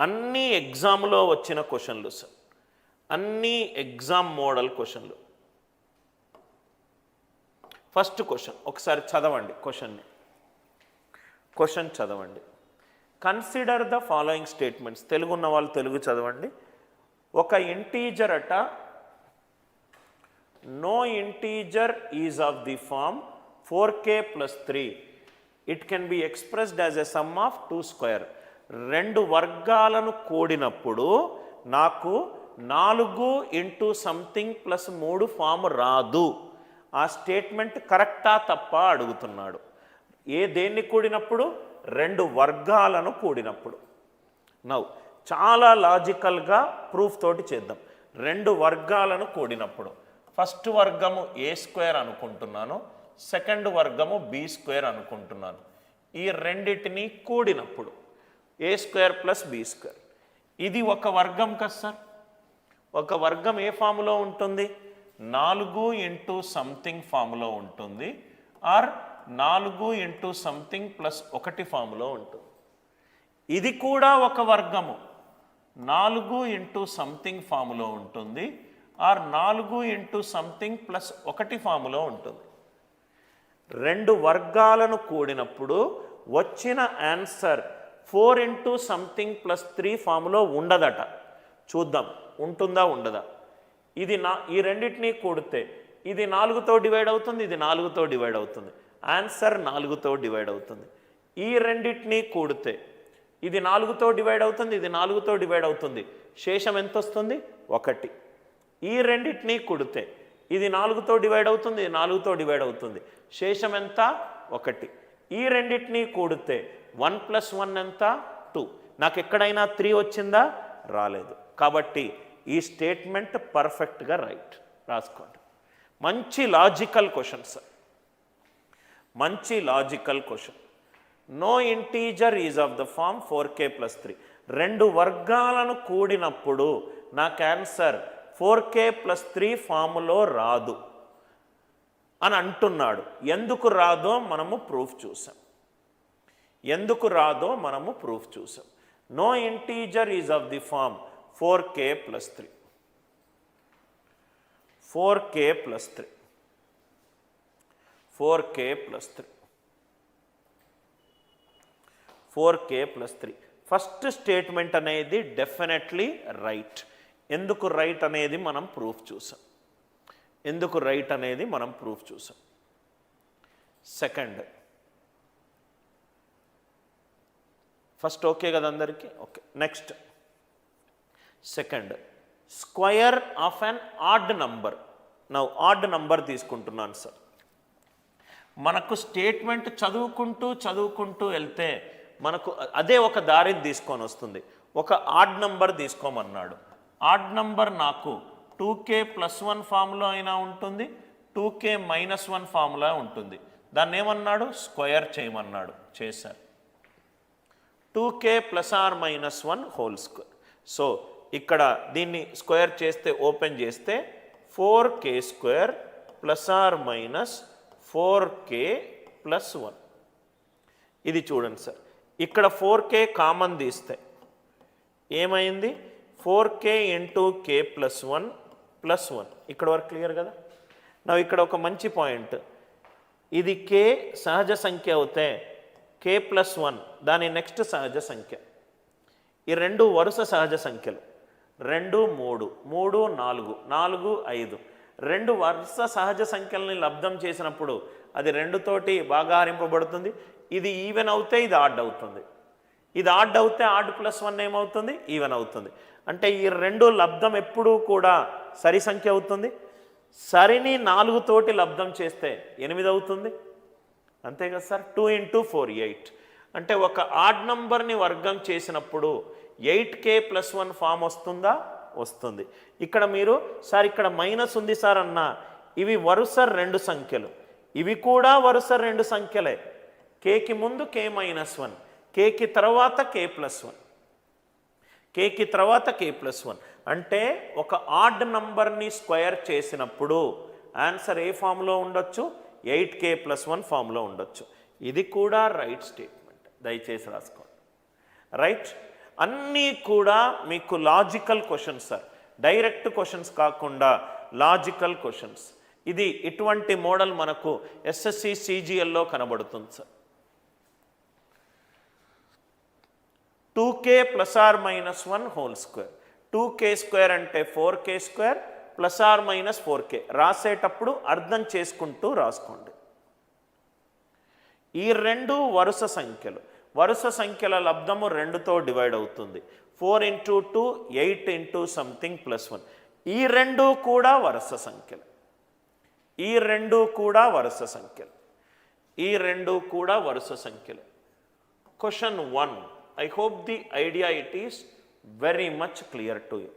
అన్ని ఎగ్జామ్లో వచ్చిన క్వశ్చన్లు సార్, అన్ని ఎగ్జామ్ మోడల్ క్వశ్చన్లు. ఫస్ట్ క్వశ్చన్ ఒకసారి చదవండి, క్వశ్చన్ చదవండి. Consider the following statements. Telugu ఉన్న వాళ్ళు తెలుగు చదవండి. ఒక ఇంటీజర్ అట, no integer is of the form 4k + 3. It can be expressed as a sum of 2 square. రెండు వర్గాలను కూడినప్పుడు నాకు 4 ఇంటూ సంథింగ్ ప్లస్ 3 ఫామ్ రాదు. ఆ స్టేట్మెంట్ కరెక్టా తప్ప అడుగుతున్నాడు. దేన్ని కూడినప్పుడు? రెండు వర్గాలను కూడినప్పుడు. నౌ చాలా లాజికల్గా ప్రూఫ్ తోటి చేద్దాం. రెండు వర్గాలను కూడినప్పుడు ఫస్ట్ వర్గము a² అనుకుంటున్నాను, సెకండ్ వర్గము b² అనుకుంటున్నాను. ఈ రెండిటిని కూడినప్పుడు a² + b². ఇది ఒక వర్గం కదా సార్. ఒక వర్గం ఏ ఫామ్లో ఉంటుంది? 4 ఇంటూ సంథింగ్ ఫామ్లో ఉంటుంది, ఆర్ 4 ఇంటూ సంథింగ్ ప్లస్ 1 ఫామ్లో ఉంటుంది. ఇది కూడా ఒక వర్గము, 4 ఇంటూ సంథింగ్ ఫామ్లో ఉంటుంది, ఆర్ 4 ఇంటూ సంథింగ్ ప్లస్ 1 ఫామ్లో ఉంటుంది. రెండు వర్గాలను కూడినప్పుడు వచ్చిన ఆన్సర్ 4 ఇంటూ సంథింగ్ ప్లస్ 3 ఫామ్లో ఉండదట. చూద్దాం ఉంటుందా ఉండదా. ఈ రెండింటినీ కూడితే ఇది 4తో డివైడ్ అవుతుంది, ఇది 4తో డివైడ్ అవుతుంది. ఆన్సర్ 4తో డివైడ్ అవుతుంది. ఈ రెండింటినీ కూడితే ఇది 4తో డివైడ్ అవుతుంది, ఇది 4తో డివైడ్ అవుతుంది. శేషం ఎంత వస్తుంది? 1. ఈ రెండింటినీ కూడితే ఇది 4తో డివైడ్ అవుతుంది, ఇది 4తో డివైడ్ అవుతుంది. శేషం ఎంత? 1. ఈ రెండింటినీ కూడితే 1 + 1 ఎంత? 2. నాకు ఎక్కడైనా 3 వచ్చిందా? రాలేదు. కాబట్టి ఈ స్టేట్మెంట్ పర్ఫెక్ట్గా రైట్. రాసుకోండి. మంచి లాజికల్ క్వశ్చన్ సార్, మంచి logical question. No integer is of the form 4k + 3. రెండు వర్గాలను కూడినప్పుడు నాకు ఆన్సర్ 4k + 3 ఫామ్లో రాదు అని అంటున్నాడు. ఎందుకు రాదో మనము ప్రూఫ్ చూసాం. No integer is of the form 4k + 3. 4k + 3. 4k + 3. 4k + 3. First statement అనేది డెఫినెట్లీ రైట్. ఎందుకు రైట్ అనేది మనం ప్రూఫ్ చూసాం. సెకండ్, ఫస్ట్ ఓకే కదా అందరికీ? Okay. Next second, square of an odd number. నా ఆడ్ నంబర్ తీసుకుంటున్నాను సార్. మనకు స్టేట్మెంట్ చదువుకుంటూ వెళ్తే మనకు అదే ఒక దారిని తీసుకొని వస్తుంది. ఒక ఆడ్ నంబర్ తీసుకోమన్నాడు. ఆడ్ నంబర్ నాకు 2k + 1 ఫామ్లో అయినా ఉంటుంది, 2k - 1 ఫామ్లో ఉంటుంది. దాన్ని ఏమన్నాడు? స్క్వయర్ చేయమన్నాడు. చేశారు. 2k ± 1 whole square. సో ఇక్కడ దీన్ని స్క్వేర్ చేస్తే, ఓపెన్ చేస్తే 4k² ± 4k + 1. ఇది చూడండి సార్, ఇక్కడ 4k కామన్ తీస్తే ఏమైంది? 4k into k + 1 + 1. ఇక్కడ వరకు క్లియర్ కదా? నా ఇక్కడ ఒక మంచి పాయింట్, ఇది k సహజ సంఖ్య అవుతే k + 1 దాని నెక్స్ట్ సహజ సంఖ్య. ఈ రెండు వరుస సహజ సంఖ్యలు. 2 3 3 4 4 5. రెండు వరుస సహజ సంఖ్యలని లబ్ధం చేసినప్పుడు అది 2తోటి భాగాహరింపబడుతుంది. ఇది ఈవెన్ అవుతే ఇది ఆడ్ అవుతుంది, ఇది ఆడ్ అవుతే ఆడ్ + 1 ఏమవుతుంది? ఈవెన్ అవుతుంది. అంటే ఈ రెండు లబ్ధం ఎప్పుడూ కూడా సరి సంఖ్య అవుతుంది. సరిని 4తోటి లబ్ధం చేస్తే 8 అవుతుంది. అంతే కదా సార్? 2 × 4 8. అంటే ఒక ఆడ్ నంబర్ని వర్గం చేసినప్పుడు 8k + 1 ఫామ్ వస్తుందా? వస్తుంది. ఇక్కడ మీరు సార్ ఇక్కడ మైనస్ ఉంది సార్ అన్న, ఇవి వరుస రెండు సంఖ్యలు, ఇవి కూడా వరుస రెండు సంఖ్యలే. కేకి ముందు k - 1, కేకి తర్వాత k + 1, కేకి తర్వాత k + 1. అంటే ఒక ఆడ్ నంబర్ని స్క్వేర్ చేసినప్పుడు ఆన్సర్ ఏ ఫామ్లో ఉండొచ్చు? 8k + 1 ఫామ్లో ఉండొచ్చు. ఇది కూడా రైట్ స్టేట్మెంట్. దయచేసి రాసుకోండి. రైట్. అన్నీ కూడా మీకు logical questions sir, direct questions కాకుండా లాజికల్ క్వశ్చన్స్. ఇది ఇటువంటి మోడల్ మనకు ఎస్ఎస్సి సిజిఎల్లో కనబడుతుంది sir. 2k ± 1 whole square. 2k square అంటే 4k స్క్వేర్ ± 4k. రాసేటప్పుడు అర్థం చేసుకుంటూ రాసుకోండి. ఈ రెండు వరుస సంఖ్యలు, వరుస సంఖ్యల లబ్ధము 2తో డివైడ్ అవుతుంది. 4 × 2 8 × సంథింగ్ +1. ఈ రెండు కూడా వరుస సంఖ్యలు, ఈ రెండు కూడా వరుస సంఖ్యలు, ఈ రెండు కూడా వరుస సంఖ్యలు. Question 1. I hope the idea it is very much clear to you.